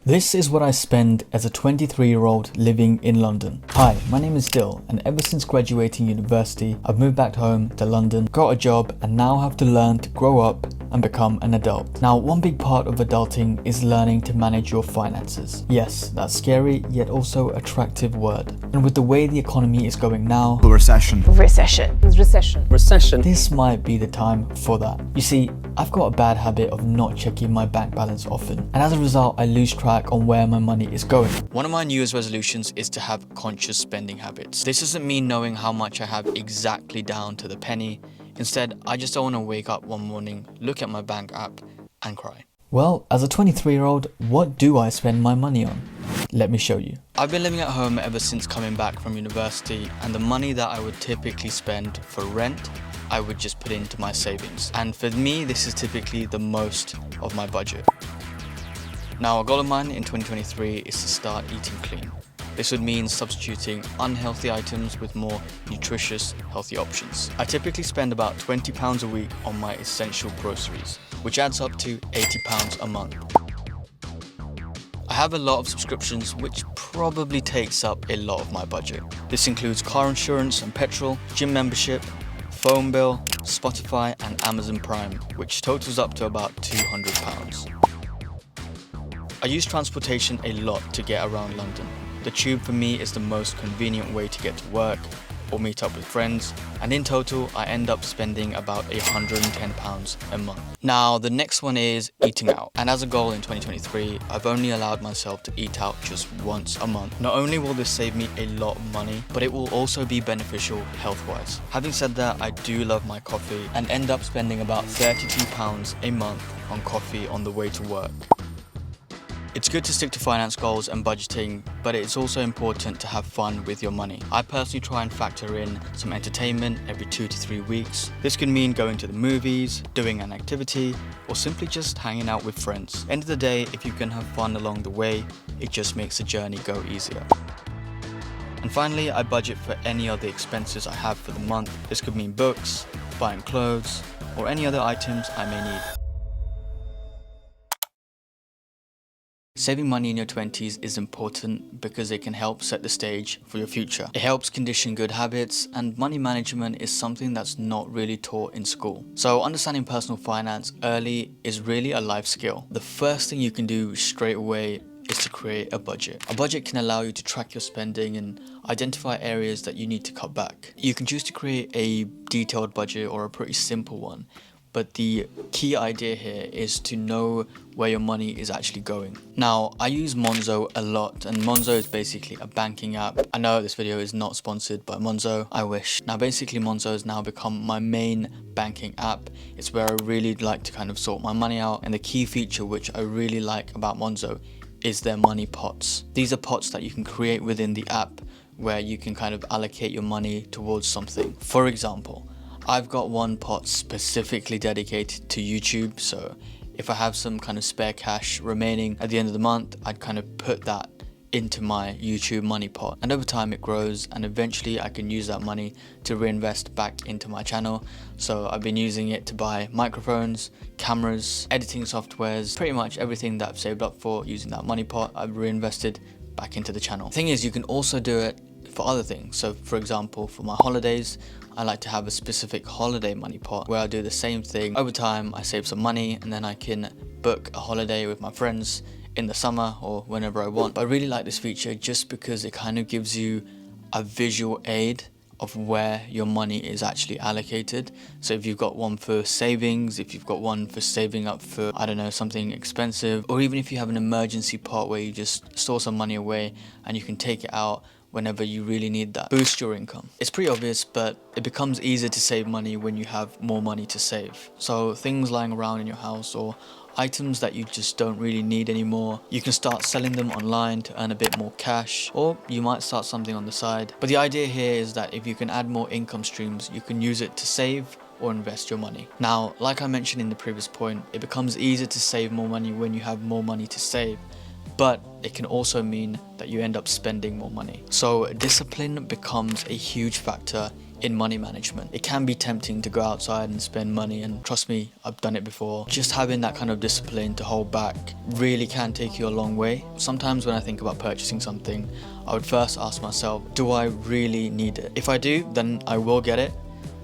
This is what I spend as a 23-year-old living in London. Hi, my name is Dill, and ever since graduating university, I've moved back home to London, got a job, and now have to learn to grow up and become an adult. Now, one big part of adulting is learning to manage your finances. Yes, that's scary, yet also attractive word. And with the way the economy is going now, Recession. this might be the time for that. You see, I've got a bad habit of not checking my bank balance often, and as a result, I lose track on where my money is going. One of my New Year's resolutions is to have conscious spending habits. This doesn't mean knowing how much I have exactly down to the penny. Instead, I just don't want to wake up one morning, look at my bank app, and cry. Well, as a 23-year-old, what do I spend my money on? Let me show you. I've been living at home ever since coming back from university, and the money that I would typically spend for rent, I would just put into my savings. And for me, this is typically the most of my budget. Now, a goal of mine in 2023 is to start eating clean. This would mean substituting unhealthy items with more nutritious, healthy options. I typically spend about £20 a week on my essential groceries, which adds up to £80 a month. I have a lot of subscriptions, which probably takes up a lot of my budget. This includes car insurance and petrol, gym membership, phone bill, Spotify, and Amazon Prime, which totals up to about £200. I use transportation a lot to get around London. The tube for me is the most convenient way to get to work or meet up with friends, and in total I end up spending about £110 a month. Now the next one is eating out, and as a goal in 2023 I've only allowed myself to eat out just once a month. Not only will this save me a lot of money, but it will also be beneficial health-wise. Having said that, I do love my coffee and end up spending about £32 a month on coffee on the way to work. It's good to stick to finance goals and budgeting, but it's also important to have fun with your money. I personally try and factor in some entertainment every 2 to 3 weeks. This can mean going to the movies, doing an activity, or simply just hanging out with friends. End of the day, if you can have fun along the way, it just makes the journey go easier. And finally, I budget for any other expenses I have for the month. This could mean books, buying clothes, or any other items I may need. Saving money in your 20s is important because it can help set the stage for your future. It helps condition good habits, and money management is something that's not really taught in school. So understanding personal finance early is really a life skill. The first thing you can do straight away is to create a budget. A budget can allow you to track your spending and identify areas that you need to cut back. You can choose to create a detailed budget or a pretty simple one, but the key idea here is to know where your money is actually going. Now, I use Monzo a lot, and Monzo is basically a banking app. I know this video is not sponsored by Monzo, I wish. Now, basically Monzo has now become my main banking app. It's where I really like to kind of sort my money out, and the key feature which I really like about Monzo is their money pots. These are pots that you can create within the app where you can kind of allocate your money towards something. For example, I've got one pot specifically dedicated to YouTube, so if I have some kind of spare cash remaining at the end of the month, I'd kind of put that into my YouTube money pot, and over time it grows, and eventually I can use that money to reinvest back into my channel. So I've been using it to buy microphones, cameras, editing softwares, pretty much everything that I've saved up for using that money pot, I've reinvested back into the channel. The thing is, you can also do it for other things. So for example, for my holidays, I like to have a specific holiday money pot where I do the same thing. Over time, I save some money and then I can book a holiday with my friends in the summer or whenever I want. But I really like this feature just because it kind of gives you a visual aid of where your money is actually allocated. So if you've got one for savings, if you've got one for saving up for, I don't know, something expensive, or even if you have an emergency pot where you just store some money away and you can take it out whenever you really need that. Boost your income. It's pretty obvious, but it becomes easier to save money when you have more money to save. So things lying around in your house or items that you just don't really need anymore, you can start selling them online to earn a bit more cash, or you might start something on the side. But the idea here is that if you can add more income streams, you can use it to save or invest your money. Now, like I mentioned in the previous point, it becomes easier to save more money when you have more money to save, but it can also mean that you end up spending more money. So discipline becomes a huge factor in money management. It can be tempting to go outside and spend money, and trust me, I've done it before. Just having that kind of discipline to hold back really can take you a long way. Sometimes when I think about purchasing something, I would first ask myself, do I really need it? If I do, then I will get it.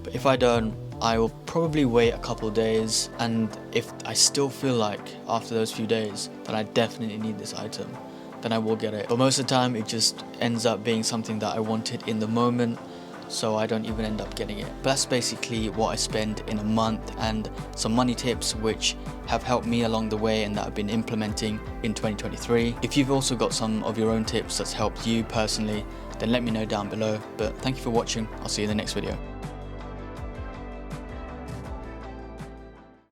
But if I don't, I will probably wait a couple of days, and if I still feel like after those few days that I definitely need this item, then I will get it. But most of the time it just ends up being something that I wanted in the moment, so I don't even end up getting it. But that's basically what I spend in a month, and some money tips which have helped me along the way and that I've been implementing in 2023. If you've also got some of your own tips that's helped you personally, then let me know down below. But thank you for watching. I'll see you in the next video.